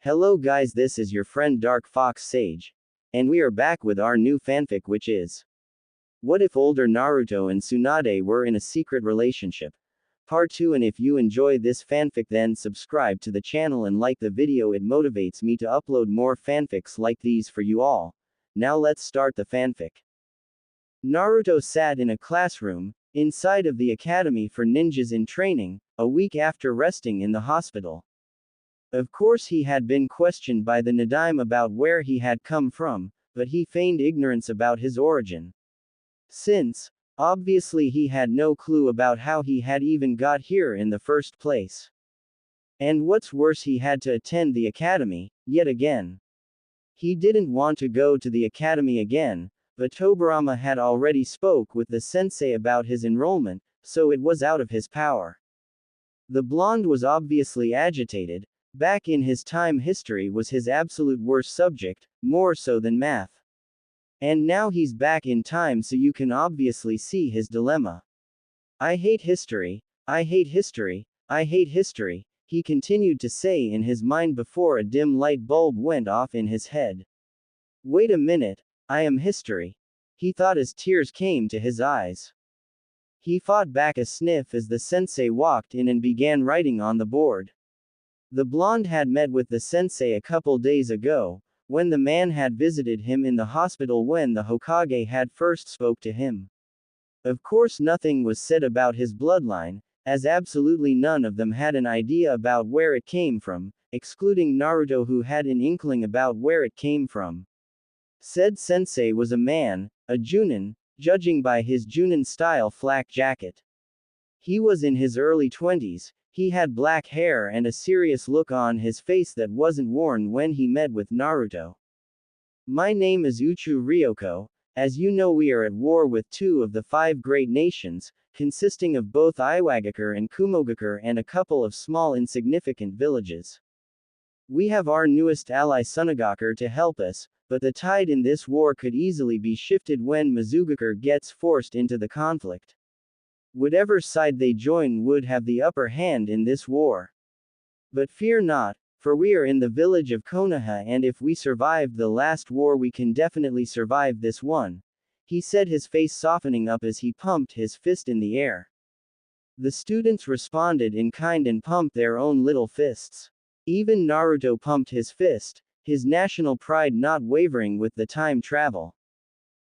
Hello guys, this is your friend Dark Fox Sage. And we are back with our new fanfic, which is What if older Naruto and Tsunade were in a secret relationship? Part 2. And if you enjoy this fanfic, then subscribe to the channel and like the video, it motivates me to upload more fanfics like these for you all. Now let's start the fanfic. Naruto sat in a classroom, inside of the Academy for Ninjas in Training, a week after resting in the hospital. Of course he had been questioned by the Nadaime about where he had come from, but he feigned ignorance about his origin. Since, obviously he had no clue about how he had even got here in the first place. And what's worse, he had to attend the academy, yet again. He didn't want to go to the academy again, but Tobirama had already spoke with the sensei about his enrollment, so it was out of his power. The blonde was obviously agitated. Back in his time, history was his absolute worst subject, more so than math. And now he's back in time, so you can obviously see his dilemma. I hate history, I hate history, I hate history, he continued to say in his mind before a dim light bulb went off in his head. Wait a minute, I am history, he thought as tears came to his eyes. He fought back a sniff as the sensei walked in and began writing on the board. The blonde had met with the sensei a couple days ago, when the man had visited him in the hospital when the Hokage had first spoke to him. Of course nothing was said about his bloodline, as absolutely none of them had an idea about where it came from, excluding Naruto, who had an inkling about where it came from. Said sensei was a man, a Junin, judging by his Junin-style flak jacket. He was in his early 20s. He had black hair and a serious look on his face that wasn't worn when he met with Naruto. My name is Uchu Ryoko. As you know, we are at war with two of the 5 great nations, consisting of both Iwagakure and Kumogakure and a couple of small insignificant villages. We have our newest ally Tsunade to help us, but the tide in this war could easily be shifted when Mizugakure gets forced into the conflict. Whatever side they join would have the upper hand in this war. But fear not, for we are in the village of Konoha, and if we survived the last war we can definitely survive this one, he said, his face softening up as he pumped his fist in the air. The students responded in kind and pumped their own little fists. Even Naruto pumped his fist, his national pride not wavering with the time travel.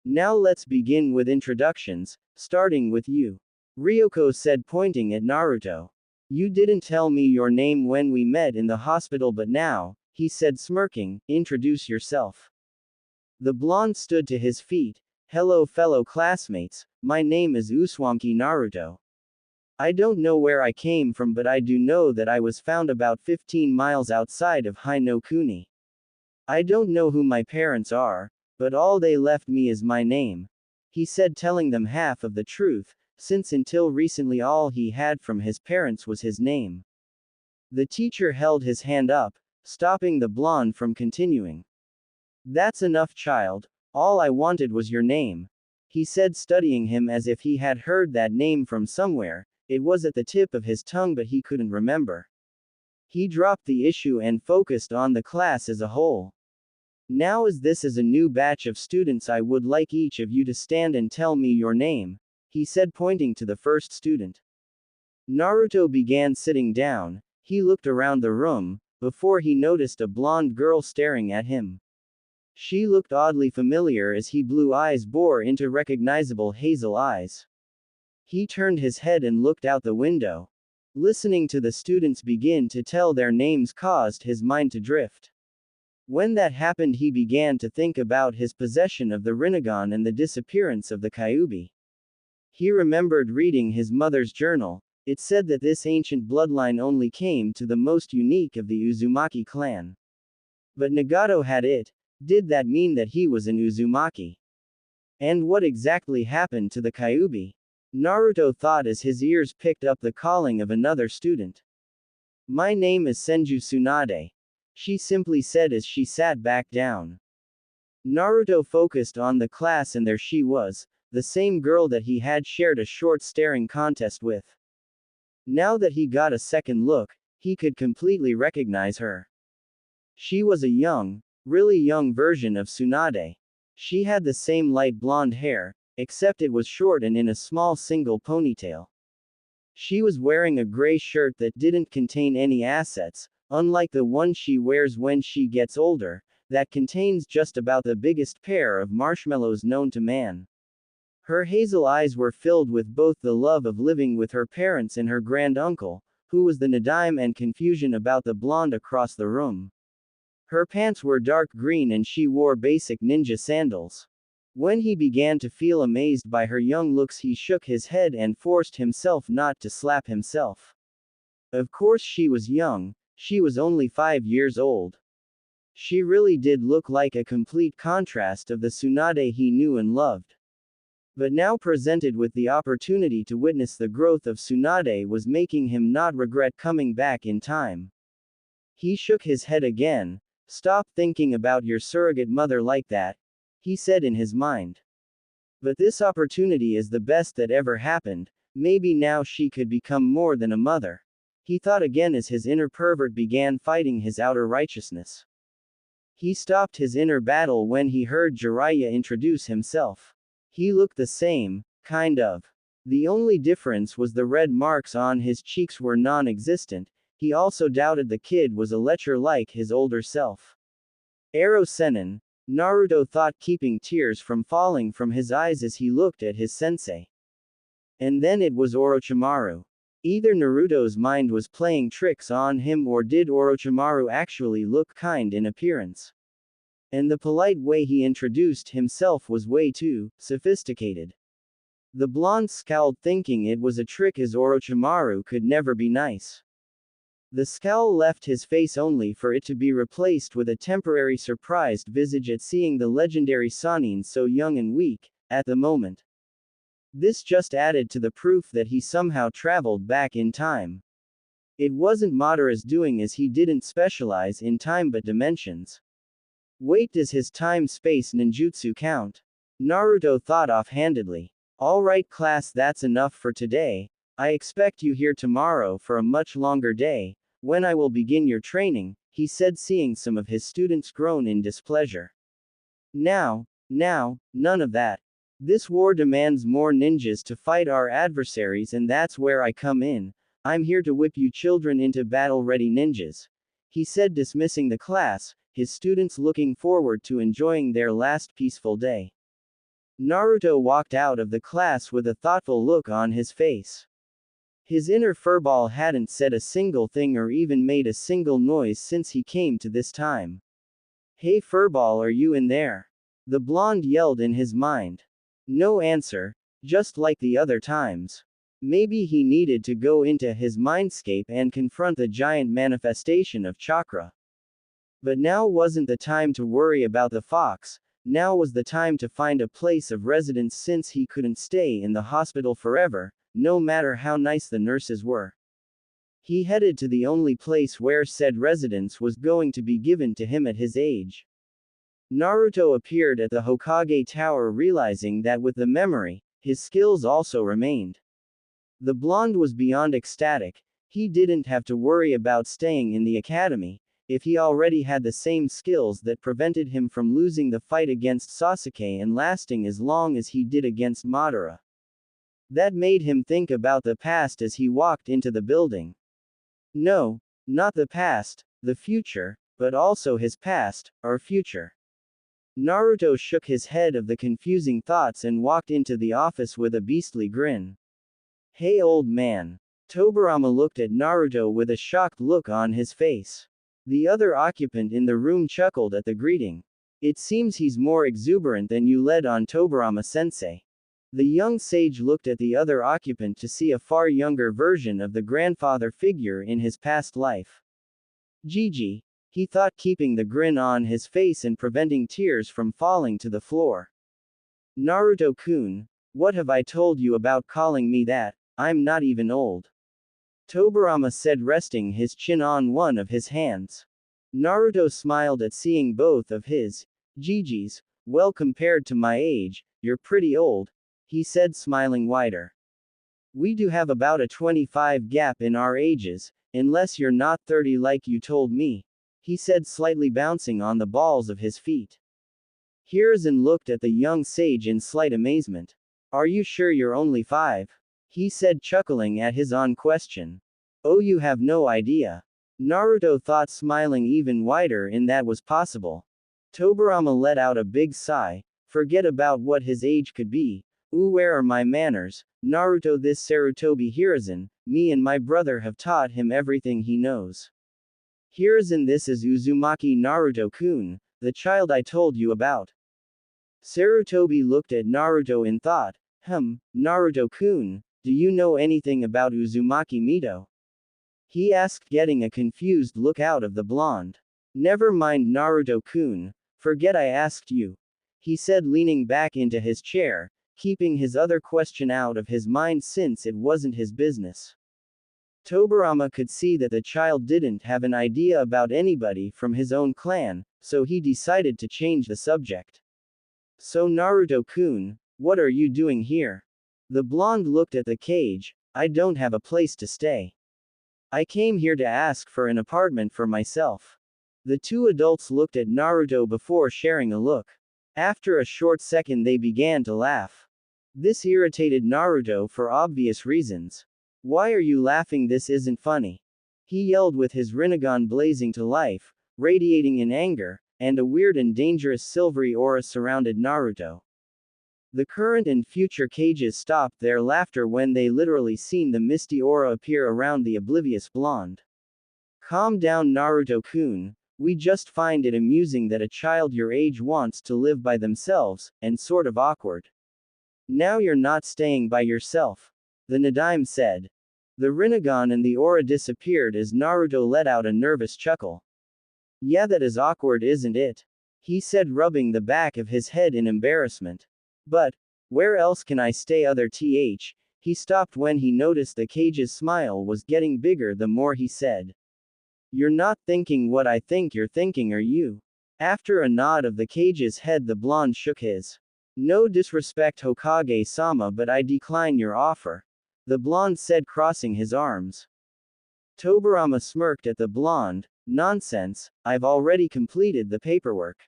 Now let's begin with introductions, starting with you. Ryoko said, pointing at Naruto. You didn't tell me your name when we met in the hospital, but now, he said smirking, introduce yourself. The blonde stood to his feet. Hello fellow classmates, my name is Uzumaki Naruto. I don't know where I came from, but I do know that I was found about 15 miles outside of Hinokuni. I don't know who my parents are, but all they left me is my name. He said, telling them half of the truth, since until recently all he had from his parents was his name. The teacher held his hand up, stopping the blonde from continuing. That's enough, child, all I wanted was your name, he said, studying him as if he had heard that name from somewhere. It was at the tip of his tongue, but he couldn't remember. He dropped the issue and focused on the class as a whole. Now, as this is a new batch of students, I would like each of you to stand and tell me your name, he said, pointing to the first student. Naruto began sitting down. He looked around the room, before he noticed a blonde girl staring at him. She looked oddly familiar as his blue eyes bore into recognizable hazel eyes. He turned his head and looked out the window. Listening to the students begin to tell their names caused his mind to drift. When that happened, he began to think about his possession of the Rinnegan and the disappearance of the Kyuubi. He remembered reading his mother's journal. It said that this ancient bloodline only came to the most unique of the Uzumaki clan. But Nagato had it. Did that mean that he was an Uzumaki? And what exactly happened to the Kyuubi? Naruto thought as his ears picked up the calling of another student. My name is Senju Tsunade, she simply said as she sat back down. Naruto focused on the class, and there she was, the same girl that he had shared a short staring contest with. Now that he got a second look, he could completely recognize her. She was a young, really young version of Tsunade. She had the same light blonde hair, except it was short and in a small single ponytail. She was wearing a gray shirt that didn't contain any assets, unlike the one she wears when she gets older, that contains just about the biggest pair of marshmallows known to man. Her hazel eyes were filled with both the love of living with her parents and her grand uncle, who was the Nadim, and confusion about the blonde across the room. Her pants were dark green and she wore basic ninja sandals. When he began to feel amazed by her young looks, he shook his head and forced himself not to slap himself. Of course she was young, she was only 5 years old. She really did look like a complete contrast of the Tsunade he knew and loved. But now presented with the opportunity to witness the growth of Tsunade was making him not regret coming back in time. He shook his head again. Stop thinking about your surrogate mother like that, he said in his mind. But this opportunity is the best that ever happened, maybe now she could become more than a mother. He thought again as his inner pervert began fighting his outer righteousness. He stopped his inner battle when he heard Jiraiya introduce himself. He looked the same, kind of. The only difference was the red marks on his cheeks were non-existent. He also doubted the kid was a lecher like his older self. Ero Sennin, Naruto thought, keeping tears from falling from his eyes as he looked at his sensei. And then it was Orochimaru. Either Naruto's mind was playing tricks on him, or did Orochimaru actually look kind in appearance? And the polite way he introduced himself was way too sophisticated. The blonde scowled, thinking it was a trick, as Orochimaru could never be nice. The scowl left his face only for it to be replaced with a temporary surprised visage at seeing the legendary Sannin so young and weak, at the moment. This just added to the proof that he somehow traveled back in time. It wasn't Madara's doing, as he didn't specialize in time but dimensions. Wait, does his time-space ninjutsu count? Naruto thought offhandedly. Alright class, that's enough for today. I expect you here tomorrow for a much longer day, when I will begin your training, he said, seeing some of his students groan in displeasure. Now, none of that. This war demands more ninjas to fight our adversaries, and that's where I come in. I'm here to whip you children into battle-ready ninjas, he said, dismissing the class, his students looking forward to enjoying their last peaceful day. Naruto walked out of the class with a thoughtful look on his face. His inner furball hadn't said a single thing or even made a single noise since he came to this time. Hey furball, are you in there? The blonde yelled in his mind. No answer, just like the other times. Maybe he needed to go into his mindscape and confront the giant manifestation of chakra. But now wasn't the time to worry about the fox, now was the time to find a place of residence, since he couldn't stay in the hospital forever, no matter how nice the nurses were. He headed to the only place where said residence was going to be given to him at his age. Naruto appeared at the Hokage Tower, realizing that with the memory, his skills also remained. The blonde was beyond ecstatic. He didn't have to worry about staying in the academy, if he already had the same skills that prevented him from losing the fight against Sasuke and lasting as long as he did against Madara. That made him think about the past as he walked into the building. No, not the past, the future, but also his past, or future. Naruto shook his head of the confusing thoughts and walked into the office with a beastly grin. Hey old man. Tobirama looked at Naruto with a shocked look on his face. The other occupant in the room chuckled at the greeting. It seems he's more exuberant than you led on, Tobirama-sensei. The young sage looked at the other occupant to see a far younger version of the grandfather figure in his past life. Gigi, he thought, keeping the grin on his face and preventing tears from falling to the floor. Naruto-kun, what have I told you about calling me that? I'm not even old. Tobirama said, resting his chin on one of his hands. Naruto smiled at seeing both of his Gigi's. Well, compared to my age, you're pretty old, he said, smiling wider. We do have about a 25 gap in our ages, unless you're not 30 like you told me, he said, slightly bouncing on the balls of his feet. Hiruzen looked at the young sage in slight amazement. Are you sure you're only 5? He said, chuckling at his own question. Oh, you have no idea. Naruto thought, smiling even wider in that was possible. Tobirama let out a big sigh. Forget about what his age could be. Ooh, where are my manners? Naruto, this Sarutobi Hiruzen, me and my brother have taught him everything he knows. Hiruzen, this is Uzumaki Naruto-kun, the child I told you about. Sarutobi looked at Naruto in thought. Naruto-kun, do you know anything about Uzumaki Mito? He asked, getting a confused look out of the blonde. Never mind, Naruto-kun, forget I asked you. He said, leaning back into his chair, keeping his other question out of his mind since it wasn't his business. Tobirama could see that the child didn't have an idea about anybody from his own clan, so he decided to change the subject. So Naruto-kun, what are you doing here? The blonde looked at the cage. I don't have a place to stay. I came here to ask for an apartment for myself. The two adults looked at Naruto before sharing a look. After a short second they began to laugh. This irritated Naruto for obvious reasons. Why are you laughing? This isn't funny. He yelled with his Rinnegan blazing to life, radiating in anger, and a weird and dangerous silvery aura surrounded Naruto. The current and future cages stopped their laughter when they literally seen the misty aura appear around the oblivious blonde. Calm down, Naruto-kun, we just find it amusing that a child your age wants to live by themselves, and sort of awkward. Now you're not staying by yourself. The Nadaime said. The Rinnegan and the aura disappeared as Naruto let out a nervous chuckle. Yeah, that is awkward, isn't it? He said, rubbing the back of his head in embarrassment. But, where else can I stay other th? He stopped when he noticed the cage's smile was getting bigger the more he said. You're not thinking what I think you're thinking, are you? After a nod of the cage's head, the blonde shook his. No disrespect, Hokage-sama, but I decline your offer. The blonde said, crossing his arms. Tobirama smirked at the blonde. Nonsense, I've already completed the paperwork.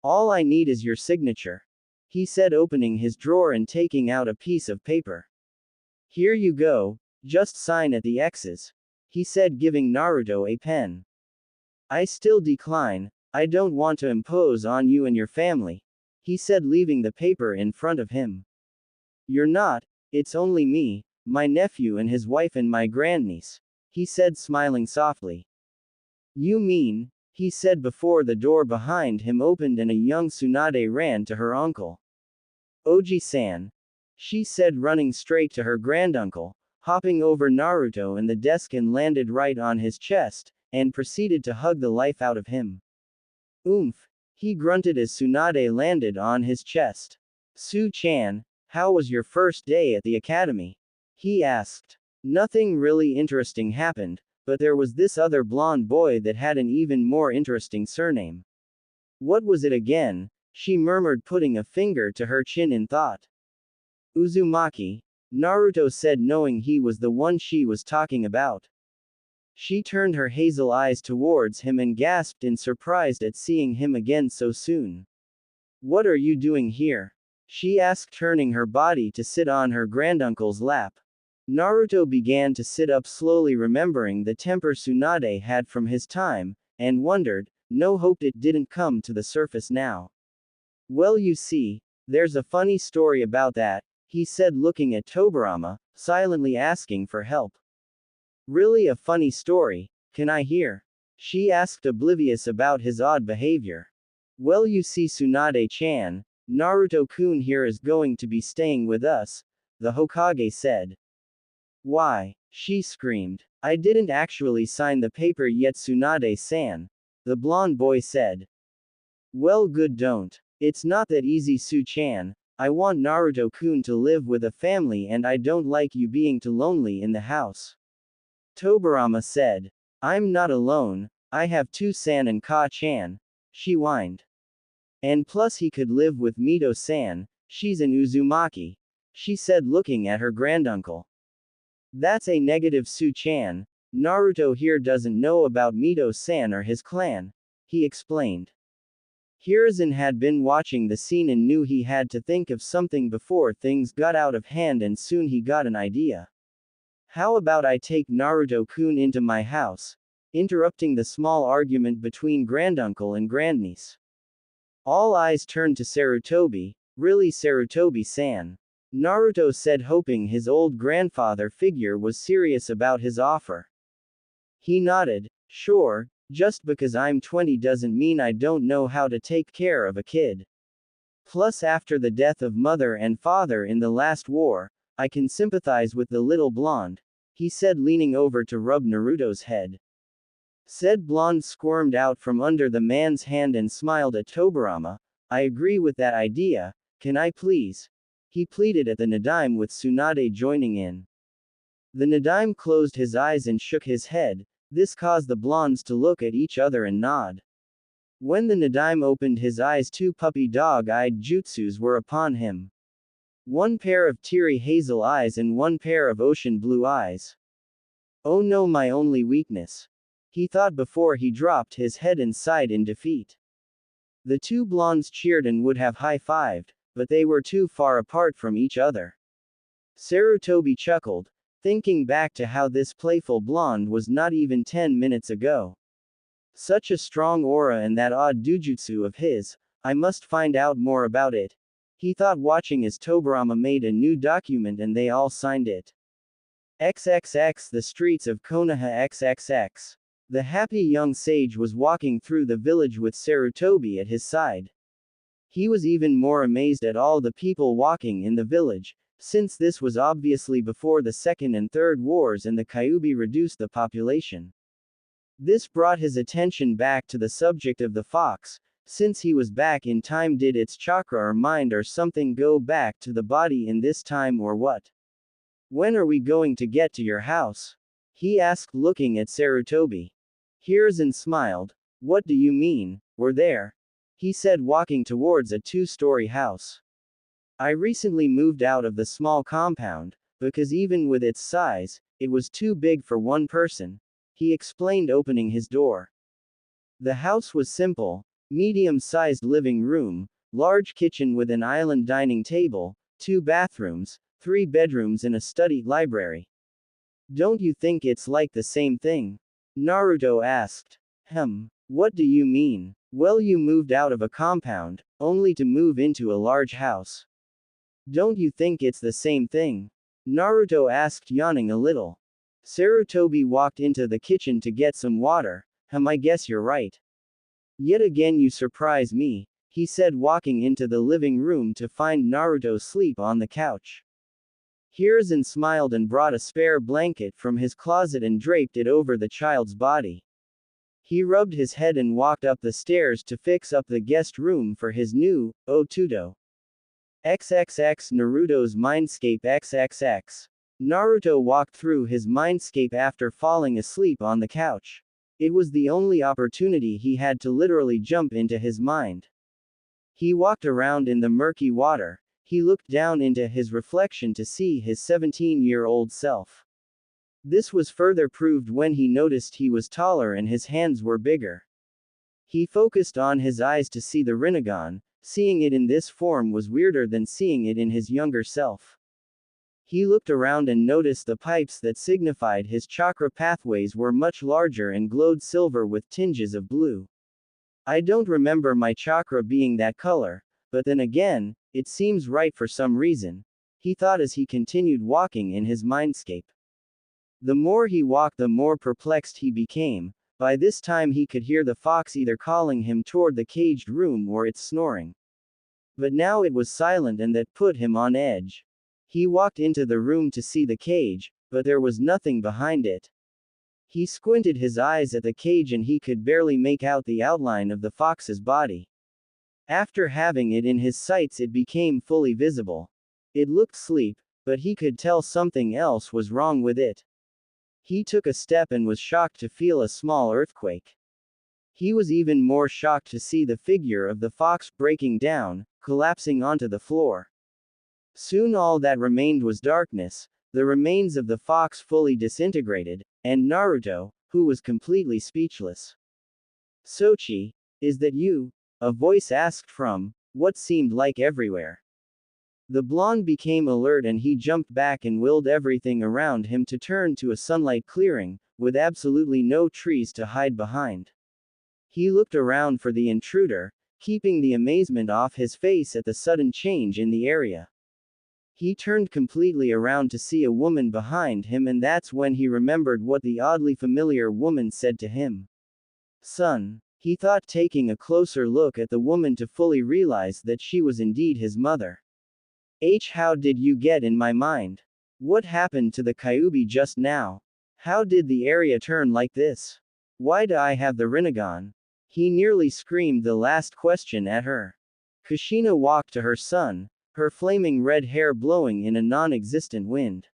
All I need is your signature. He said, opening his drawer and taking out a piece of paper. Here you go, just sign at the X's. He said, giving Naruto a pen. I still decline, I don't want to impose on you and your family. He said, leaving the paper in front of him. You're not, it's only me, my nephew and his wife and my grandniece. He said, smiling softly. You mean, he said before the door behind him opened and a young Tsunade ran to her uncle. Oji-san. She said, running straight to her granduncle, hopping over Naruto and the desk and landed right on his chest, and proceeded to hug the life out of him. Oomph! He grunted as Tsunade landed on his chest. Su-chan, how was your first day at the academy? He asked. Nothing really interesting happened, but there was this other blonde boy that had an even more interesting surname. What was it again? She murmured, putting a finger to her chin in thought. Uzumaki, Naruto said, knowing he was the one she was talking about. She turned her hazel eyes towards him and gasped in surprise at seeing him again so soon. What are you doing here? She asked, turning her body to sit on her granduncle's lap. Naruto began to sit up slowly, remembering the temper Tsunade had from his time, and wondered, no hope it didn't come to the surface now. Well, you see, there's a funny story about that, he said, looking at Tobirama, silently asking for help. Really, a funny story? Can I hear? She asked, oblivious about his odd behavior. Well, you see, Tsunade-chan, Naruto-kun here is going to be staying with us, the Hokage said. Why? She screamed. I didn't actually sign the paper yet, Tsunade-san, the blonde boy said. Well, good, don't. It's not that easy, Su-chan. I want Naruto-kun to live with a family and I don't like you being too lonely in the house. Tobirama said. I'm not alone, I have two-san and Ka-chan, she whined. And plus he could live with Mito-san, she's an Uzumaki, she said, looking at her granduncle. That's a negative, Su-chan, Naruto here doesn't know about Mito-san or his clan, he explained. Hiruzen had been watching the scene and knew he had to think of something before things got out of hand, and soon he got an idea. How about I take Naruto-kun into my house? Interrupting the small argument between granduncle and grandniece. All eyes turned to Sarutobi. Really, Sarutobi-san? Naruto said, hoping his old grandfather figure was serious about his offer. He nodded. Sure, just because I'm 20 doesn't mean I don't know how to take care of a kid. Plus, after the death of mother and father in the last war, I can sympathize with the little blonde, he said, leaning over to rub Naruto's head. Said blonde squirmed out from under the man's hand and smiled at Tobirama. I agree with that idea, can I please? He pleaded at the Nadime, with Tsunade joining in. The Nadime closed his eyes and shook his head. This caused the blondes to look at each other and nod. When the Nadime opened his eyes, two puppy dog-eyed jutsus were upon him. One pair of teary hazel eyes and one pair of ocean blue eyes. Oh no, my only weakness, he thought before he dropped his head and sighed in defeat. The two blondes cheered and would have high-fived, but they were too far apart from each other. Sarutobi chuckled, thinking back to how this playful blonde was not even 10 minutes ago. Such a strong aura and that odd dujutsu of his, I must find out more about it, he thought, watching as Tobirama made a new document and they all signed it. XXX The streets of Konoha XXX. The happy young sage was walking through the village with Sarutobi at his side. He was even more amazed at all the people walking in the village, since this was obviously before the Second and Third Wars and the Kyuubi reduced the population. This brought his attention back to the subject of the fox. Since he was back in time, did its chakra or mind or something go back to the body in this time, or what? When are we going to get to your house? He asked, looking at Sarutobi. Hiruzen smiled. What do you mean, we're there? He said, walking towards a 2-story house. I recently moved out of the small compound, because even with its size, it was too big for one person, he explained, opening his door. The house was simple, medium-sized living room, large kitchen with an island dining table, 2 bathrooms, 3 bedrooms and a study library. Don't you think it's like the same thing? Naruto asked. What do you mean? Well, you moved out of a compound, only to move into a large house. Don't you think it's the same thing? Naruto asked, yawning a little. Sarutobi walked into the kitchen to get some water. I guess you're right. Yet again you surprise me, he said, walking into the living room to find Naruto asleep on the couch. Hiruzen smiled and brought a spare blanket from his closet and draped it over the child's body. He rubbed his head and walked up the stairs to fix up the guest room for his new Otudo. XXX Naruto's Mindscape XXX. Naruto walked through his mindscape after falling asleep on the couch. It was the only opportunity he had to literally jump into his mind. He walked around in the murky water. He looked down into his reflection to see his 17-year-old self. This was further proved when he noticed he was taller and his hands were bigger. He focused on his eyes to see the Rinnegan. Seeing it in this form was weirder than seeing it in his younger self. He looked around and noticed the pipes that signified his chakra pathways were much larger and glowed silver with tinges of blue. I don't remember my chakra being that color, but then again, it seems right for some reason, he thought as he continued walking in his mindscape. The more he walked, the more perplexed he became. By this time he could hear the fox either calling him toward the caged room or its snoring. But now it was silent, and that put him on edge. He walked into the room to see the cage, but there was nothing behind it. He squinted his eyes at the cage and he could barely make out the outline of the fox's body. After having it in his sights, it became fully visible. It looked asleep, but he could tell something else was wrong with it. He took a step and was shocked to feel a small earthquake. He was even more shocked to see the figure of the fox breaking down, collapsing onto the floor. Soon all that remained was darkness, the remains of the fox fully disintegrated, and Naruto, who was completely speechless. Sochi, is that you? A voice asked from what seemed like everywhere. The blonde became alert and he jumped back and willed everything around him to turn to a sunlight clearing, with absolutely no trees to hide behind. He looked around for the intruder, keeping the amazement off his face at the sudden change in the area. He turned completely around to see a woman behind him, and that's when he remembered what the oddly familiar woman said to him. Son, he thought, taking a closer look at the woman to fully realize that she was indeed his mother. How did you get in my mind? What happened to the Kyuubi just now? How did the area turn like this? Why do I have the Rinnegan? He nearly screamed the last question at her. Kushina walked to her son, her flaming red hair blowing in a non-existent wind.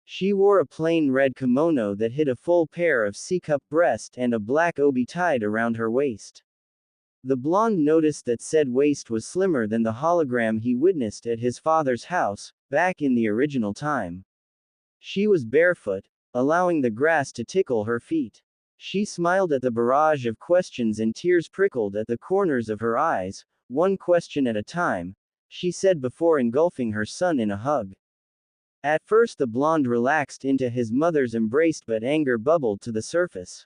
She wore a plain red kimono that hid a full pair of C-cup breast and a black obi tied around her waist. The blonde noticed that said waist was slimmer than the hologram he witnessed at his father's house, back in the original time. She was barefoot, allowing the grass to tickle her feet. She smiled at the barrage of questions and tears prickled at the corners of her eyes, one question at a time, she said before engulfing her son in a hug. At first the blonde relaxed into his mother's embrace, but anger bubbled to the surface.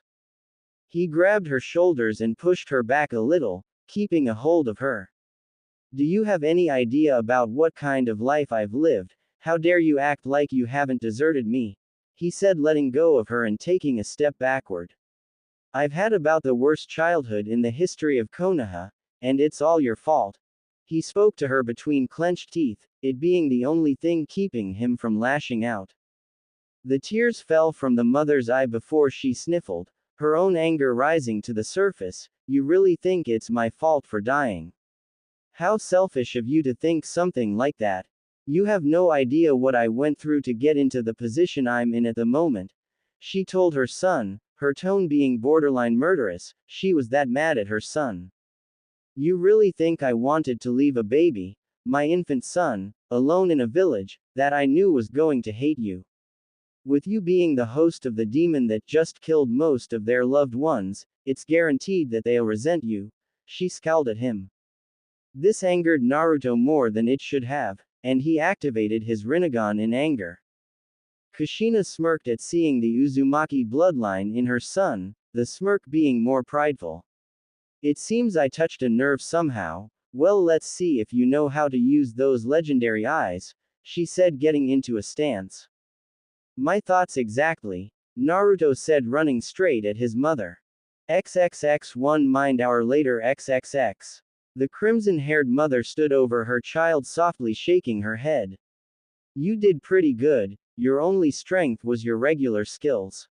He grabbed her shoulders and pushed her back a little, keeping a hold of her. Do you have any idea about what kind of life I've lived? How dare you act like you haven't deserted me? He said, letting go of her and taking a step backward. I've had about the worst childhood in the history of Konoha, and it's all your fault. He spoke to her between clenched teeth, it being the only thing keeping him from lashing out. The tears fell from the mother's eye before she sniffled, her own anger rising to the surface. You really think it's my fault for dying? How selfish of you to think something like that. You have no idea what I went through to get into the position I'm in at the moment, she told her son, her tone being borderline murderous. She was that mad at her son. You really think I wanted to leave a baby, my infant son, alone in a village that I knew was going to hate you? With you being the host of the demon that just killed most of their loved ones, it's guaranteed that they'll resent you, she scowled at him. This angered Naruto more than it should have, and he activated his Rinnegan in anger. Kushina smirked at seeing the Uzumaki bloodline in her son, the smirk being more prideful. It seems I touched a nerve somehow. Well, let's see if you know how to use those legendary eyes, she said, getting into a stance. My thoughts exactly, Naruto said, running straight at his mother. XXX 1 mind hour later XXX. The crimson-haired mother stood over her child, softly shaking her head. You did pretty good, your only strength was your regular skills.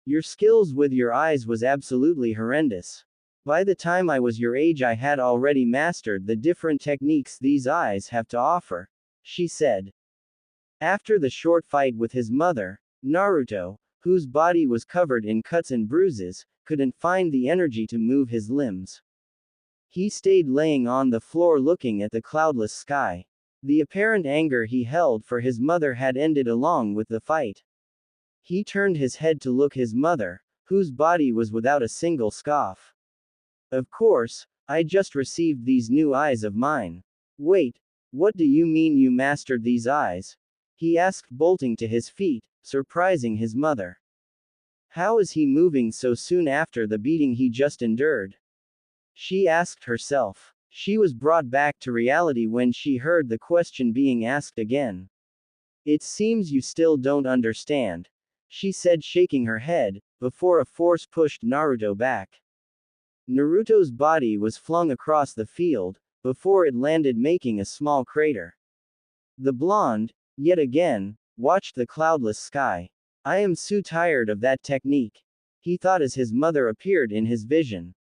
Your skills with your eyes was absolutely horrendous. By the time I was your age I had already mastered the different techniques these eyes have to offer, she said. After the short fight with his mother, Naruto, whose body was covered in cuts and bruises, couldn't find the energy to move his limbs. He stayed laying on the floor looking at the cloudless sky. The apparent anger he held for his mother had ended along with the fight. He turned his head to look his mother, whose body was without a single scoff. Of course, I just received these new eyes of mine. Wait, what do you mean you mastered these eyes? He asked, bolting to his feet, surprising his mother. How is he moving so soon after the beating he just endured? She asked herself. She was brought back to reality when she heard the question being asked again. It seems you still don't understand, she said, shaking her head, before a force pushed Naruto back. Naruto's body was flung across the field, before it landed making a small crater. The blonde, yet again, watched the cloudless sky. I am so tired of that technique, he thought as his mother appeared in his vision.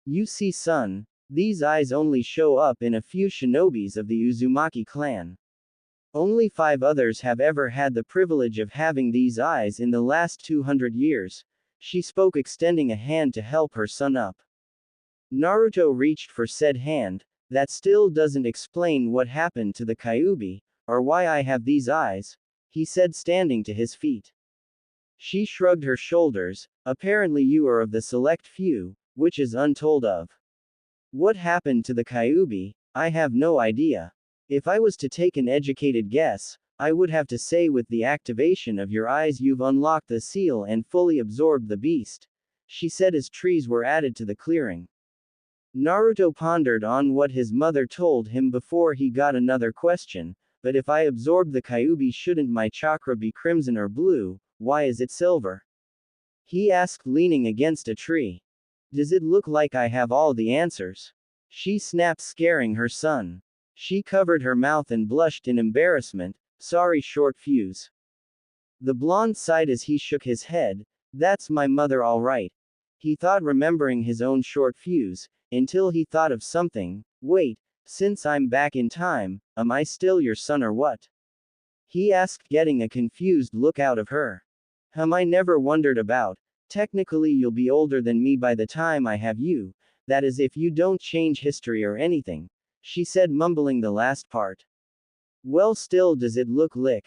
You see, son, these eyes only show up in a few shinobis of the Uzumaki clan. Only 5 others have ever had the privilege of having these eyes in the last 200 years, she spoke, extending a hand to help her son up. Naruto reached for said hand. That still doesn't explain what happened to the Kyuubi, or why I have these eyes, he said, standing to his feet. She shrugged her shoulders. Apparently you are of the select few, which is untold of. What happened to the Kyuubi? I have no idea. If I was to take an educated guess, I would have to say with the activation of your eyes you've unlocked the seal and fully absorbed the beast, she said as trees were added to the clearing. Naruto pondered on what his mother told him before he got another question, but if I absorb the Kyuubi, shouldn't my chakra be crimson or blue? Why is it silver? He asked, leaning against a tree. Does it look like I have all the answers? She snapped, scaring her son. She covered her mouth and blushed in embarrassment. Sorry, short fuse. The blonde sighed as he shook his head. That's my mother, all right. He thought, remembering his own short fuse, until he thought of something. Wait, since I'm back in time, am I still your son or what? He asked, getting a confused look out of her. I never wondered about. Technically you'll be older than me by the time I have you, that is if you don't change history or anything, she said, mumbling the last part. Well, still, does it look lick?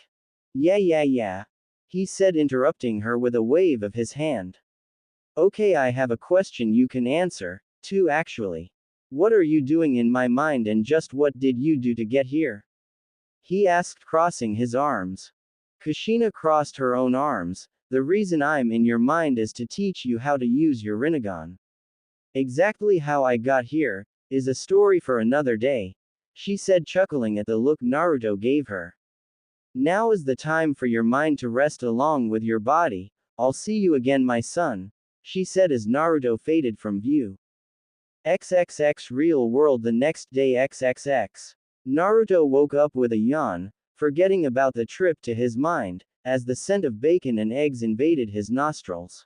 Yeah, he said, interrupting her with a wave of his hand. Okay, I have a question you can answer, too actually. What are you doing in my mind and just what did you do to get here? He asked, crossing his arms. Kushina crossed her own arms. The reason I'm in your mind is to teach you how to use your Rinnegan. Exactly how I got here is a story for another day, she said, chuckling at the look Naruto gave her. Now is the time for your mind to rest along with your body. I'll see you again, my son, she said as Naruto faded from view. XXX real world. The next day, XXX. Naruto woke up with a yawn, forgetting about the trip to his mind, as the scent of bacon and eggs invaded his nostrils.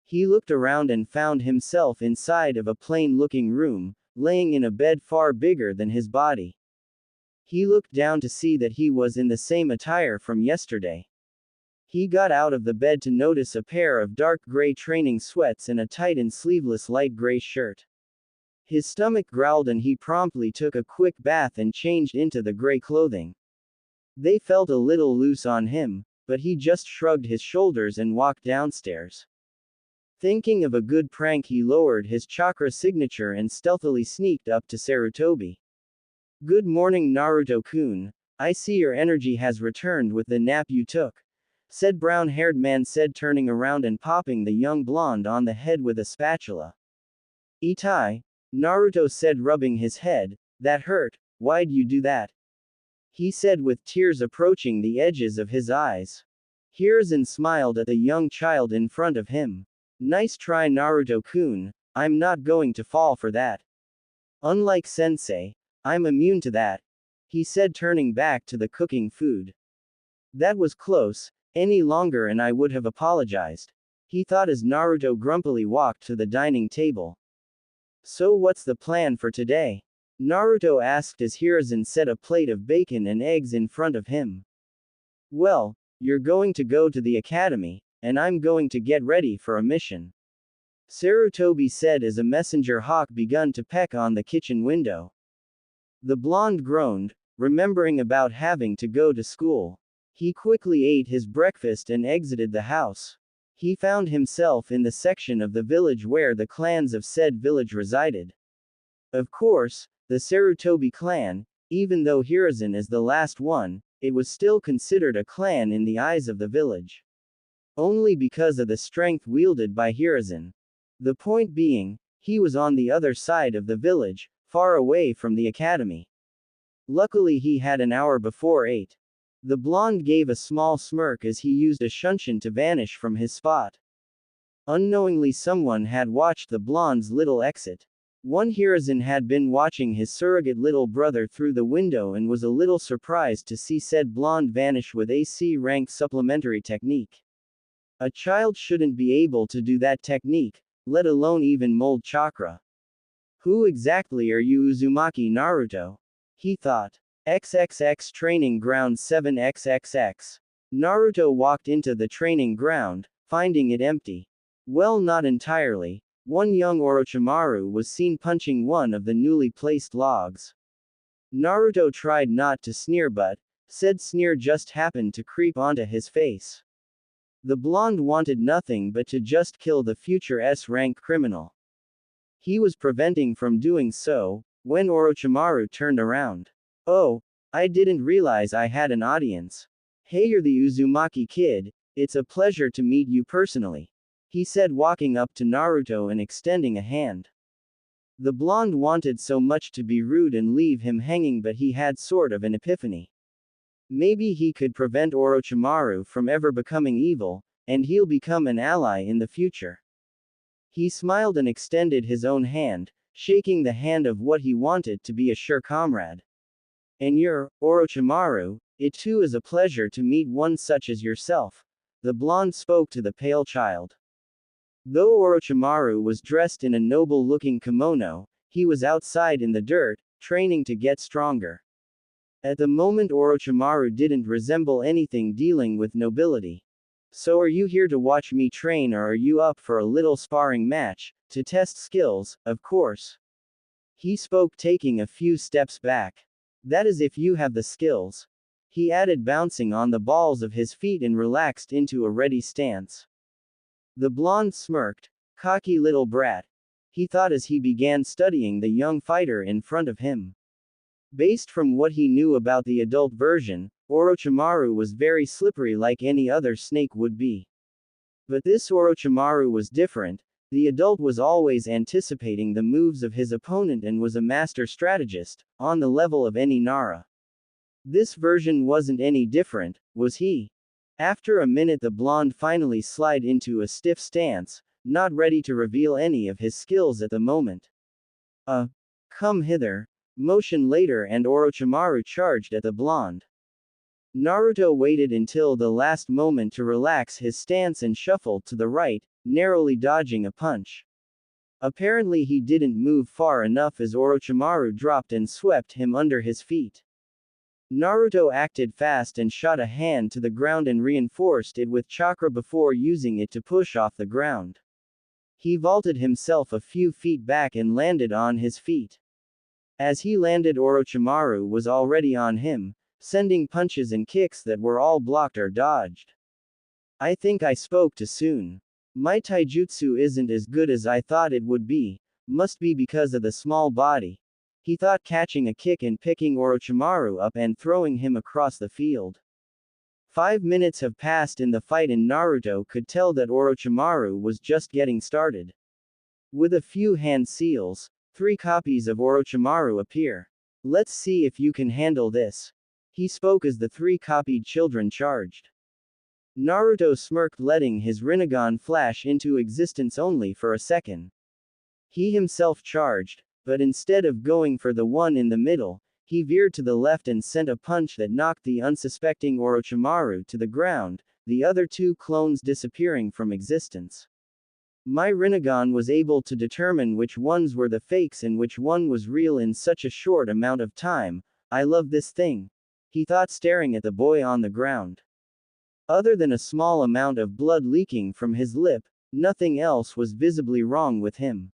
He looked around and found himself inside of a plain-looking room, laying in a bed far bigger than his body. He looked down to see that he was in the same attire from yesterday. He got out of the bed to notice a pair of dark gray training sweats and a tight and sleeveless light gray shirt. His stomach growled and he promptly took a quick bath and changed into the gray clothing. They felt a little loose on him, but he just shrugged his shoulders and walked downstairs. Thinking of a good prank, he lowered his chakra signature and stealthily sneaked up to Sarutobi. Good morning, Naruto-kun. I see your energy has returned with the nap you took, said brown-haired man, said, turning around and popping the young blonde on the head with a spatula. Itai, Naruto said, rubbing his head. That hurt. Why'd you do that? He said with tears approaching the edges of his eyes. Hiruzen smiled at the young child in front of him. Nice try, Naruto-kun. I'm not going to fall for that. Unlike sensei, I'm immune to that, he said, turning back to the cooking food. That was close. Any longer and I would have apologized, he thought as Naruto grumpily walked to the dining table. So what's the plan for today? Naruto asked as Hiruzen set a plate of bacon and eggs in front of him. Well, you're going to go to the academy, and I'm going to get ready for a mission, Sarutobi said as a messenger hawk began to peck on the kitchen window. The blonde groaned, remembering about having to go to school. He quickly ate his breakfast and exited the house. He found himself in the section of the village where the clans of said village resided. Of course, the Sarutobi clan, even though Hiruzen is the last one, it was still considered a clan in the eyes of the village. Only because of the strength wielded by Hiruzen. The point being, he was on the other side of the village, far away from the academy. Luckily he had an hour before 8. The blonde gave a small smirk as he used a shunshin to vanish from his spot. Unknowingly someone had watched the blonde's little exit. One Hiruzen had been watching his surrogate little brother through the window and was a little surprised to see said blonde vanish with AC rank supplementary technique. A child shouldn't be able to do that technique, let alone even mold chakra. Who exactly are you, Uzumaki Naruto? He thought. XXX Training Ground 7XXX. Naruto walked into the training ground, finding it empty. Well, not entirely. One young Orochimaru was seen punching one of the newly placed logs. Naruto tried not to sneer, but said sneer just happened to creep onto his face. The blonde wanted nothing but to just kill the future S-rank criminal. He was preventing from doing so, when Orochimaru turned around. Oh, I didn't realize I had an audience. Hey, you're the Uzumaki kid, it's a pleasure to meet you personally, he said, walking up to Naruto and extending a hand. The blonde wanted so much to be rude and leave him hanging, but he had sort of an epiphany. Maybe he could prevent Orochimaru from ever becoming evil, and he'll become an ally in the future. He smiled and extended his own hand, shaking the hand of what he wanted to be a sure comrade. And you're, Orochimaru, it too is a pleasure to meet one such as yourself, the blonde spoke to the pale child. Though Orochimaru was dressed in a noble-looking kimono, he was outside in the dirt, training to get stronger. At the moment Orochimaru didn't resemble anything dealing with nobility. So are you here to watch me train, or are you up for a little sparring match, to test skills, of course? He spoke, taking a few steps back. That is if you have the skills. He added, bouncing on the balls of his feet and relaxed into a ready stance. The blonde smirked. Cocky little brat, he thought as he began studying the young fighter in front of him. Based from what he knew about the adult version, Orochimaru was very slippery, like any other snake would be. But this Orochimaru was different. The adult was always anticipating the moves of his opponent and was a master strategist, on the level of any Nara. This version wasn't any different, was he? After a minute the blonde finally slid into a stiff stance, not ready to reveal any of his skills at the moment. Come hither. Motion later and Orochimaru charged at the blonde. Naruto waited until the last moment to relax his stance and shuffled to the right, narrowly dodging a punch. Apparently he didn't move far enough as Orochimaru dropped and swept him under his feet. Naruto acted fast and shot a hand to the ground and reinforced it with chakra before using it to push off the ground. He vaulted himself a few feet back and landed on his feet. As he landed, Orochimaru was already on him, sending punches and kicks that were all blocked or dodged. I think I spoke too soon. My taijutsu isn't as good as I thought it would be, must be because of the small body, he thought, catching a kick and picking Orochimaru up and throwing him across the field. 5 minutes have passed in the fight and Naruto could tell that Orochimaru was just getting started. With a few hand seals, 3 copies of Orochimaru appear. Let's see if you can handle this, he spoke as the 3 copied children charged. Naruto smirked, letting his Rinnegan flash into existence only for a second. He himself charged, but instead of going for the one in the middle, he veered to the left and sent a punch that knocked the unsuspecting Orochimaru to the ground, the other 2 clones disappearing from existence. My Rinnegan was able to determine which ones were the fakes and which one was real in such a short amount of time. I love this thing, he thought, staring at the boy on the ground. Other than a small amount of blood leaking from his lip, nothing else was visibly wrong with him.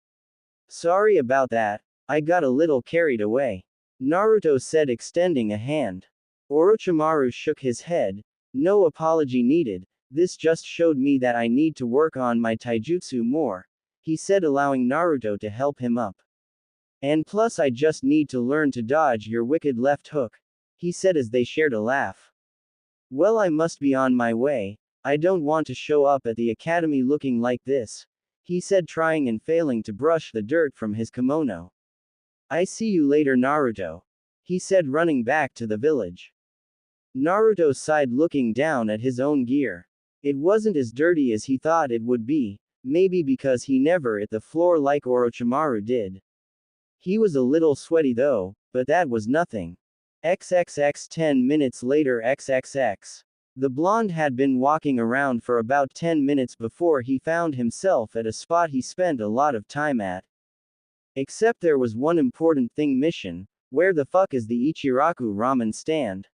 Sorry about that, I got a little carried away, Naruto said, extending a hand. Orochimaru shook his head. No apology needed. This just showed me that I need to work on my taijutsu more, he said, allowing Naruto to help him up. And plus I just need to learn to dodge your wicked left hook, he said as they shared a laugh. Well, I must be on my way. I don't want to show up at the academy looking like this, he said, trying and failing to brush the dirt from his kimono. I see you later, Naruto, he said, running back to the village. Naruto sighed, looking down at his own gear. It wasn't as dirty as he thought it would be, maybe because he never hit the floor like Orochimaru did. He was a little sweaty though, but that was nothing. XXX 10 minutes later XXX. The blonde had been walking around for about 10 minutes before he found himself at a spot he spent a lot of time at. Except there was one important thing missing. Where the fuck is the Ichiraku ramen stand?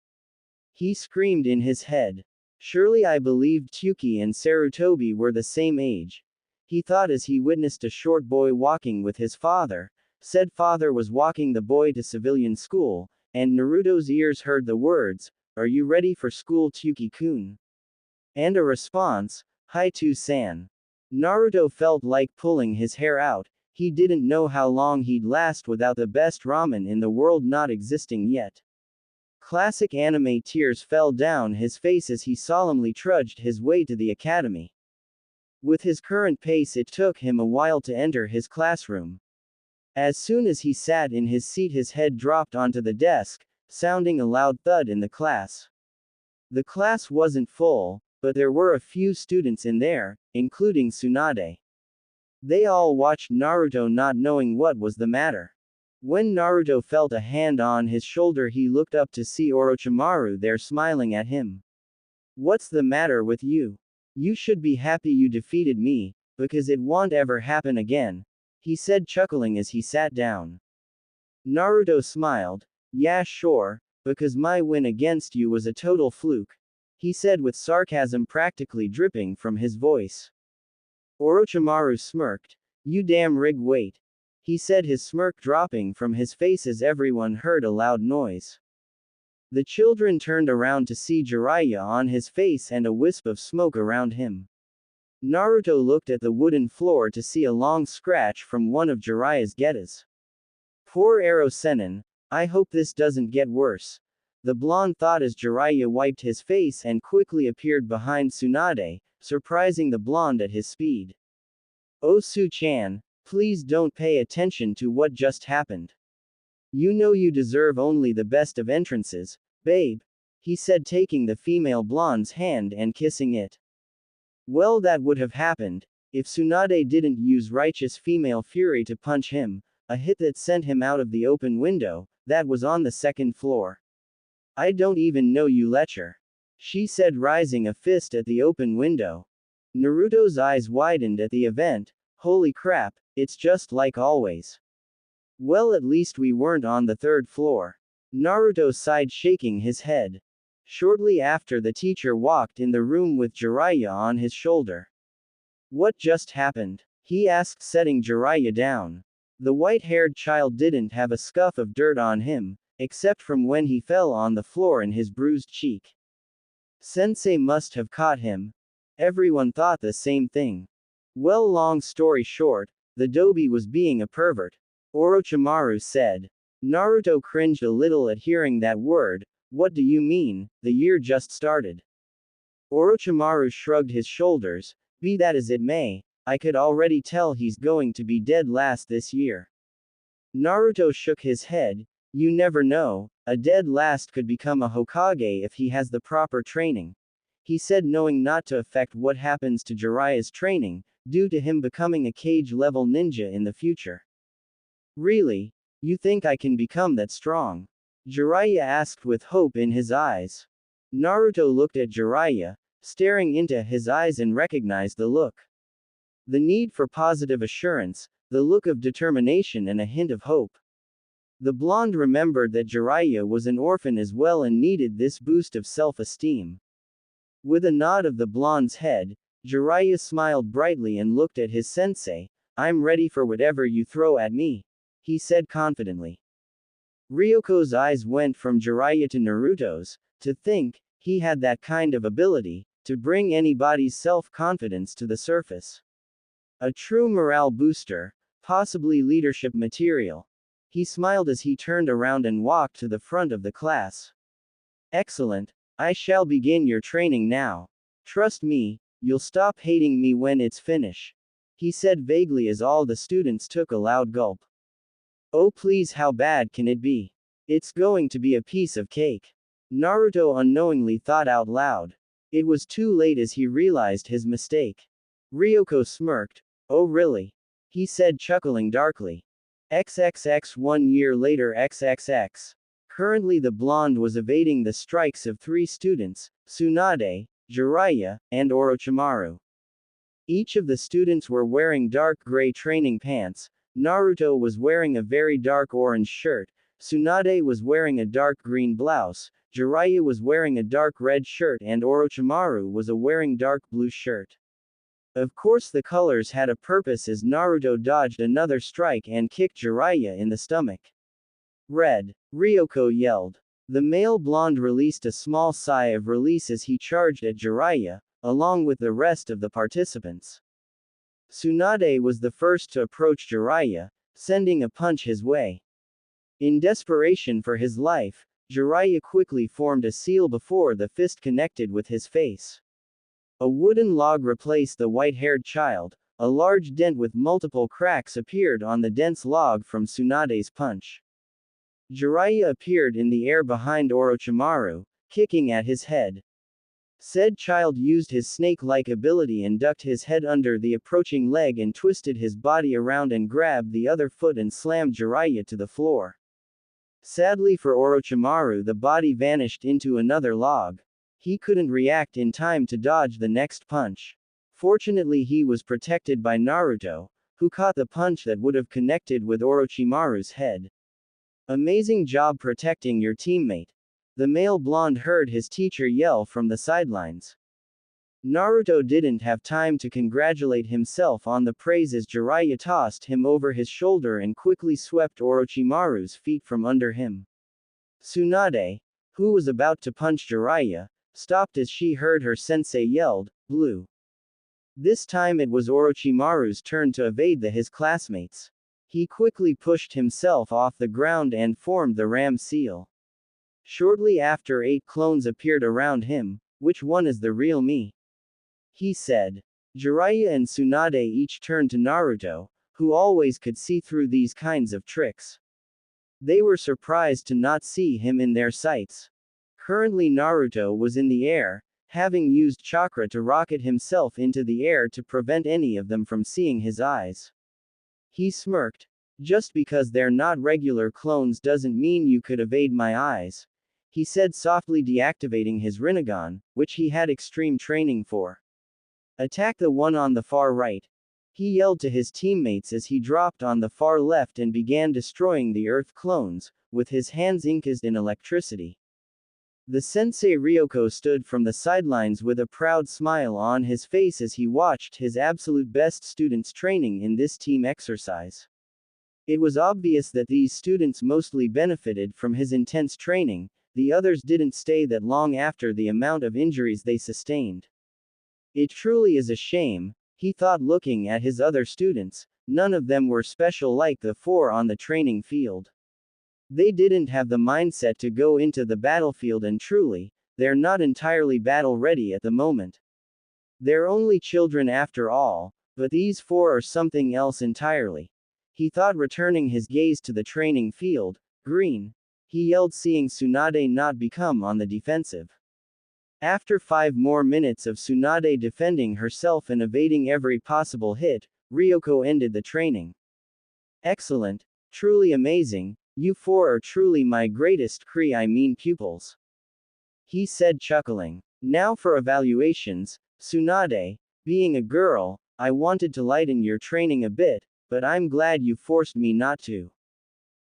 He screamed in his head. Surely I believed Tyuki and Sarutobi were the same age, he thought as he witnessed a short boy walking with his father. Said father was walking the boy to civilian school, and Naruto's ears heard the words, "Are you ready for school, Tyuki-kun?" And a response, "Hi to-san." Naruto felt like pulling his hair out. He didn't know how long he'd last without the best ramen in the world not existing yet. Classic anime tears fell down his face as he solemnly trudged his way to the academy. With his current pace, it took him a while to enter his classroom. As soon as he sat in his seat, his head dropped onto the desk, sounding a loud thud in the class. The class wasn't full, but there were a few students in there, including Tsunade. They all watched Naruto, not knowing what was the matter. When Naruto felt a hand on his shoulder, he looked up to see Orochimaru there smiling at him. "What's the matter with you? You should be happy you defeated me, because it won't ever happen again," he said, chuckling as he sat down. Naruto smiled. "Yeah, sure, because my win against you was a total fluke," he said with sarcasm practically dripping from his voice. Orochimaru smirked. "You damn rig, wait," he said, his smirk dropping from his face as everyone heard a loud noise. The children turned around to see Jiraiya on his face and a wisp of smoke around him. Naruto looked at the wooden floor to see a long scratch from one of Jiraiya's getas. "Poor Arrow Sennin, I hope this doesn't get worse," the blonde thought as Jiraiya wiped his face and quickly appeared behind Tsunade, surprising the blonde at his speed. "Oh Su-chan, please don't pay attention to what just happened. You know you deserve only the best of entrances, babe," he said, taking the female blonde's hand and kissing it. Well, that would have happened if Tsunade didn't use righteous female fury to punch him, a hit that sent him out of the open window that was on the second floor. "I don't even know you, lecher," she said, rising a fist at the open window. Naruto's eyes widened at the event. "Holy crap, it's just like always." "Well, at least we weren't on the third floor." Naruto sighed, shaking his head. Shortly after, the teacher walked in the room with Jiraiya on his shoulder. "What just happened?" he asked, setting Jiraiya down. The white-haired child didn't have a scuff of dirt on him, except from when he fell on the floor in his bruised cheek. Sensei must have caught him. Everyone thought the same thing. Well, long story short, the Dobi was being a pervert, Orochimaru said. Naruto cringed a little at hearing that word. "What do you mean? The year just started." Orochimaru shrugged his shoulders. "Be that as it may, I could already tell he's going to be dead last this year." Naruto shook his head. "You never know, a dead last could become a Hokage if he has the proper training," he said, knowing not to affect what happens to Jiraiya's training, due to him becoming a cage-level ninja in the future. "Really? You think I can become that strong?" Jiraiya asked with hope in his eyes. Naruto looked at Jiraiya, staring into his eyes, and recognized the look. The need for positive assurance, the look of determination, and a hint of hope. The blonde remembered that Jiraiya was an orphan as well and needed this boost of self-esteem. With a nod of the blonde's head, Jiraiya smiled brightly and looked at his sensei. "I'm ready for whatever you throw at me," he said confidently. Ryoko's eyes went from Jiraiya to Naruto's. To think he had that kind of ability to bring anybody's self-confidence to the surface. A true morale booster, possibly leadership material. He smiled as he turned around and walked to the front of the class. "Excellent. I shall begin your training now. Trust me, you'll stop hating me when it's finished," he said vaguely as all the students took a loud gulp. "Oh please, how bad can it be? It's going to be a piece of cake," Naruto unknowingly thought out loud. It was too late as he realized his mistake. Ryoko smirked. "Oh really?" he said, chuckling darkly. XXX 1 year later XXX. Currently the blonde was evading the strikes of 3 students, Tsunade, Jiraiya, and Orochimaru. Each of the students were wearing dark gray training pants. Naruto was wearing a very dark orange shirt, Tsunade was wearing a dark green blouse, Jiraiya was wearing a dark red shirt, and Orochimaru was wearing dark blue shirt. Of course the colors had a purpose as Naruto dodged another strike and kicked Jiraiya in the stomach. "Red!" Ryoko yelled. The male blonde released a small sigh of release as he charged at Jiraiya, along with the rest of the participants. Tsunade was the first to approach Jiraiya, sending a punch his way. In desperation for his life, Jiraiya quickly formed a seal before the fist connected with his face. A wooden log replaced the white-haired child. A large dent with multiple cracks appeared on the dense log from Tsunade's punch. Jiraiya appeared in the air behind Orochimaru, kicking at his head. Said child used his snake-like ability and ducked his head under the approaching leg and twisted his body around and grabbed the other foot and slammed Jiraiya to the floor. Sadly for Orochimaru, the body vanished into another log. He couldn't react in time to dodge the next punch. Fortunately, he was protected by Naruto, who caught the punch that would have connected with Orochimaru's head. Amazing job protecting your teammate. The male blonde heard his teacher yell from the sidelines. Naruto didn't have time to congratulate himself on the praise as Jiraiya tossed him over his shoulder and quickly swept Orochimaru's feet from under him. Tsunade, who was about to punch Jiraiya, stopped as she heard her sensei yelled, "Blue." This time it was Orochimaru's turn to evade his classmates. He quickly pushed himself off the ground and formed the ram seal. Shortly after 8 clones appeared around him. "Which one is the real me?" he said. Jiraiya and Tsunade each turned to Naruto, who always could see through these kinds of tricks. They were surprised to not see him in their sights. Currently Naruto was in the air, having used chakra to rocket himself into the air to prevent any of them from seeing his eyes. He smirked. "Just because they're not regular clones doesn't mean you could evade my eyes," he said softly, deactivating his Rinnegan, which he had extreme training for. "Attack the one on the far right," he yelled to his teammates as he dropped on the far left and began destroying the Earth clones, with his hands encased in electricity. The sensei Ryoko stood from the sidelines with a proud smile on his face as he watched his absolute best students training in this team exercise. It was obvious that these students mostly benefited from his intense training. The others didn't stay that long after the amount of injuries they sustained. It truly is a shame, he thought looking at his other students. None of them were special like the 4 on the training field. They didn't have the mindset to go into the battlefield, and truly, they're not entirely battle ready at the moment. They're only children after all, but these 4 are something else entirely. He thought, returning his gaze to the training field. "Green," he yelled, seeing Tsunade not become on the defensive. After 5 more minutes of Tsunade defending herself and evading every possible hit, Ryoko ended the training. "Excellent. Truly amazing. You 4 are truly my greatest pupils," he said, chuckling. "Now for evaluations, Tsunade. Being a girl, I wanted to lighten your training a bit, but I'm glad you forced me not to.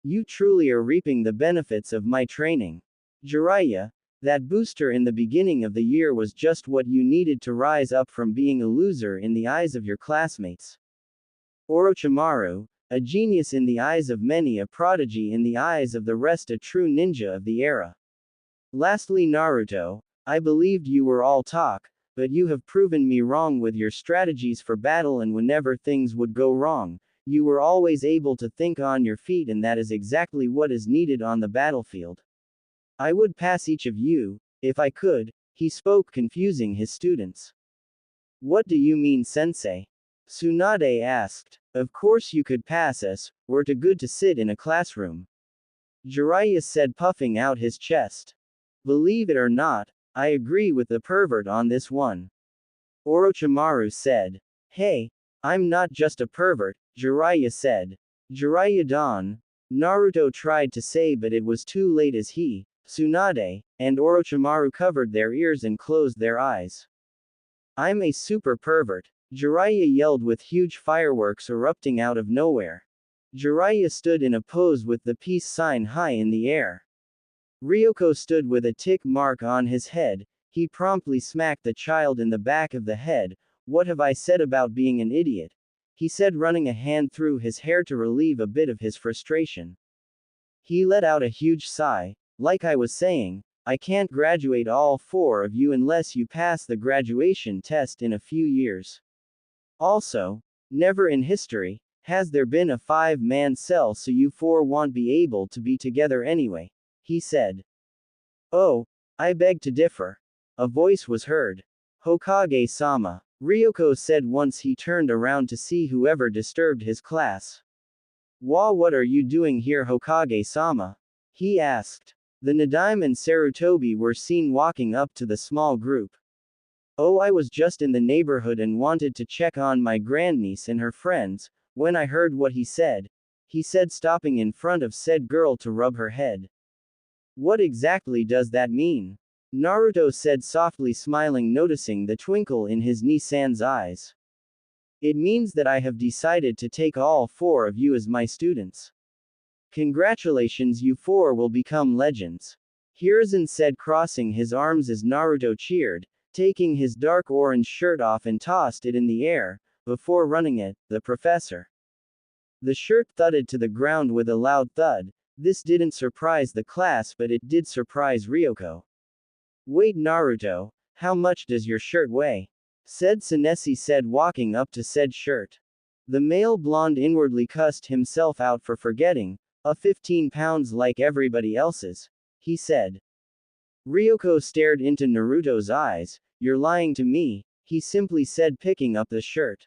You truly are reaping the benefits of my training. Jiraiya, that booster in the beginning of the year was just what you needed to rise up from being a loser in the eyes of your classmates. Orochimaru, a genius in the eyes of many, a prodigy in the eyes of the rest, a true ninja of the era. Lastly, Naruto, I believed you were all talk, but you have proven me wrong with your strategies for battle, and whenever things would go wrong, you were always able to think on your feet, and that is exactly what is needed on the battlefield. I would pass each of you, if I could," he spoke, confusing his students. "What do you mean, sensei?" Tsunade asked. "Of course you could pass us, we're too good to sit in a classroom," Jiraiya said, puffing out his chest. "Believe it or not, I agree with the pervert on this one," Orochimaru said. "Hey, I'm not just a pervert," Jiraiya said. "Jiraiya-dan," Naruto tried to say, but it was too late as he, Tsunade, and Orochimaru covered their ears and closed their eyes. "I'm a super pervert," Jiraiya yelled, with huge fireworks erupting out of nowhere. Jiraiya stood in a pose with the peace sign high in the air. Ryoko stood with a tick mark on his head. He promptly smacked the child in the back of the head. "What have I said about being an idiot?" he said, running a hand through his hair to relieve a bit of his frustration. He let out a huge sigh. "Like I was saying, I can't graduate all four of you unless you pass the graduation test in a few years. Also, never in history has there been a five-man cell, so you four won't be able to be together anyway, he said. Oh, I beg to differ. A voice was heard. Hokage-sama, Ryoko said once he turned around to see whoever disturbed his class. What are you doing here, Hokage-sama? He asked. The Nadaime and Sarutobi were seen walking up to the small group. Oh, I was just in the neighborhood and wanted to check on my grandniece and her friends, when I heard what he said, stopping in front of said girl to rub her head. What exactly does that mean? Naruto said softly, smiling, noticing the twinkle in his Nissan's eyes. It means that I have decided to take all four of you as my students. Congratulations, you four will become legends. Hiruzen said, crossing his arms as Naruto cheered, taking his dark orange shirt off and tossed it in the air, before running at the professor. The shirt thudded to the ground with a loud thud. This didn't surprise the class, but it did surprise Ryoko. Wait, Naruto, how much does your shirt weigh? Said Tsunade said, walking up to said shirt. The male blonde inwardly cussed himself out for forgetting, 15 pounds like everybody else's, he said. Ryoko stared into Naruto's eyes. You're lying to me, he simply said, picking up the shirt.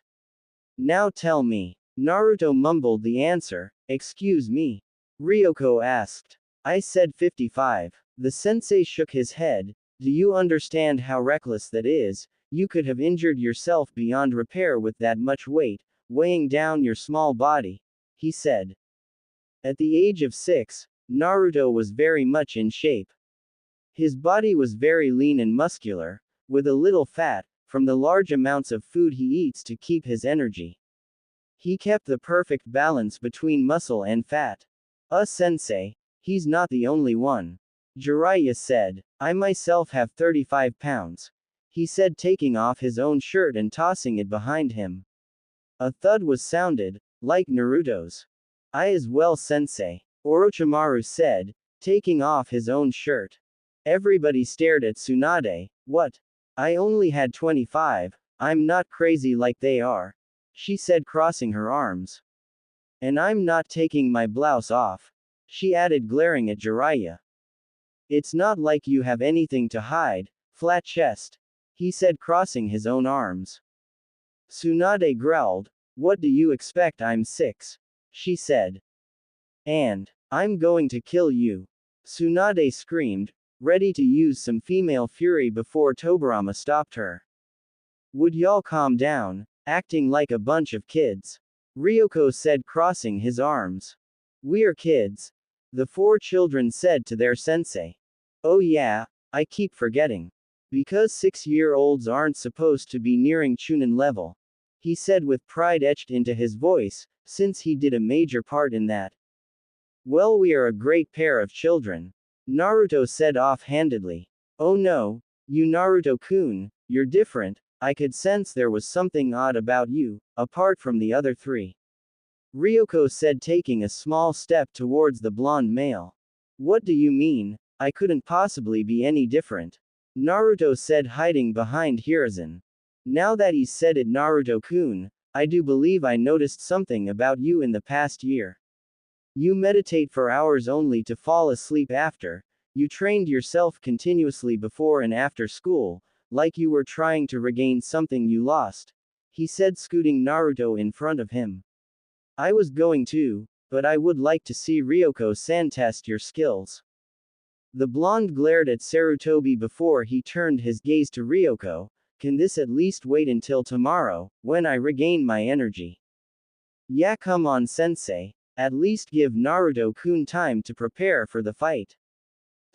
Now tell me. Naruto mumbled the answer. Excuse me? Ryoko asked. I said 55. The sensei shook his head. Do you understand how reckless that is? You could have injured yourself beyond repair with that much weight, weighing down your small body, he said. At the age of 6, Naruto was very much in shape. His body was very lean and muscular, with a little fat, from the large amounts of food he eats to keep his energy. He kept the perfect balance between muscle and fat. Sensei, he's not the only one. Jiraiya said. I myself have 35 pounds. He said, taking off his own shirt and tossing it behind him. A thud was sounded, like Naruto's. I as well, sensei. Orochimaru said, taking off his own shirt. Everybody stared at Tsunade. What? I only had 25, I'm not crazy like they are. She said, crossing her arms. And I'm not taking my blouse off. She added, glaring at Jiraiya. It's not like you have anything to hide, flat chest. He said, crossing his own arms. Tsunade growled. What do you expect? I'm 6. She said. And I'm going to kill you. Tsunade screamed, ready to use some female fury before Tobirama stopped her. Would y'all calm down, acting like a bunch of kids? Ryoko said, crossing his arms. We're kids. The 4 children said to their sensei. Oh yeah, I keep forgetting. Because 6-year-olds aren't supposed to be nearing Chunin level. He said with pride etched into his voice, since he did a major part in that. Well, we are a great pair of children. Naruto said offhandedly. Oh no, you Naruto-kun, you're different. I could sense there was something odd about you, apart from the other 3. Ryoko said, taking a small step towards the blonde male. What do you mean? I couldn't possibly be any different. Naruto said, hiding behind Hiruzen. Now that he's said it, Naruto-kun, I do believe I noticed something about you in the past year. You meditate for hours only to fall asleep after. You trained yourself continuously before and after school, like you were trying to regain something you lost. He said, scooting Naruto in front of him. I was going to, but I would like to see Ryoko-san test your skills. The blonde glared at Sarutobi before he turned his gaze to Ryoko. Can this at least wait until tomorrow, when I regain my energy? Yeah, come on, sensei. At least give Naruto-kun time to prepare for the fight.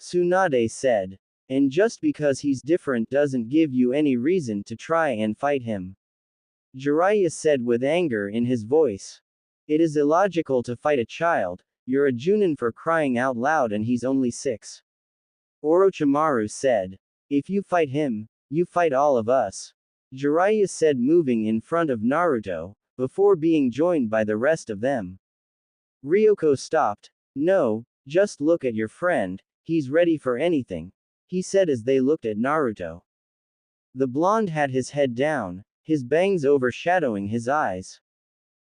Tsunade said. And just because he's different doesn't give you any reason to try and fight him. Jiraiya said with anger in his voice. It is illogical to fight a child. You're a Junin for crying out loud, and he's only 6. Orochimaru said. If you fight him, you fight all of us. Jiraiya said, moving in front of Naruto, before being joined by the rest of them. Ryoko stopped. No, just look at your friend, he's ready for anything. he said as they looked at Naruto. The blonde had his head down, his bangs overshadowing his eyes.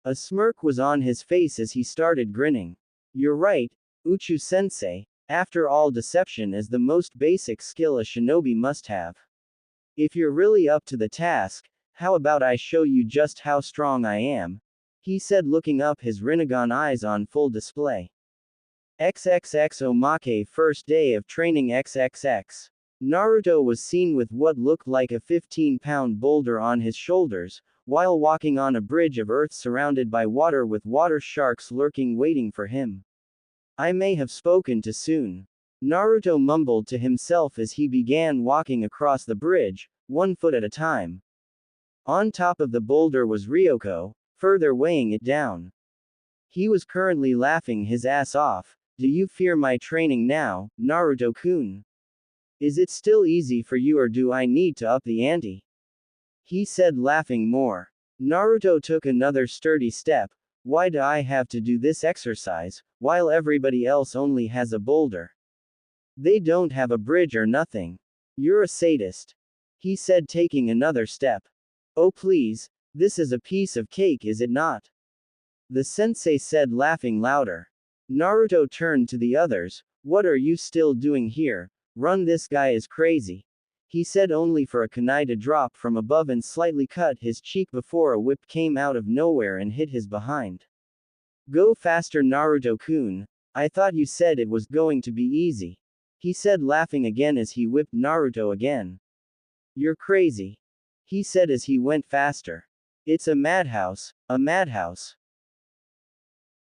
A smirk was on his face as he started grinning. You're right, Uchu-sensei. After all, deception is the most basic skill a shinobi must have. If you're really up to the task, how about I show you just how strong I am? He said, looking up, his Rinnegan eyes on full display. XXX Omake first day of training XXX. Naruto was seen with what looked like a 15-pound boulder on his shoulders, while walking on a bridge of earth surrounded by water with water sharks lurking waiting for him. I may have spoken too soon. Naruto mumbled to himself as he began walking across the bridge, 1 foot at a time. On top of the boulder was Ryoko, further weighing it down. He was currently laughing his ass off. Do you fear my training now, Naruto-kun? Is it still easy for you, or do I need to up the ante? He said, laughing more. Naruto took another sturdy step. Why do I have to do this exercise, while everybody else only has a boulder? They don't have a bridge or nothing. You're a sadist. He said, taking another step. Oh please, this is a piece of cake, is it not? The sensei said, laughing louder. Naruto turned to the others. What are you still doing here? Run, this guy is crazy. He said, only for a kunai to drop from above and slightly cut his cheek before a whip came out of nowhere and hit his behind. Go faster, Naruto-kun. I thought you said it was going to be easy. He said, laughing again as he whipped Naruto again. You're crazy. He said as he went faster. It's a madhouse, a madhouse.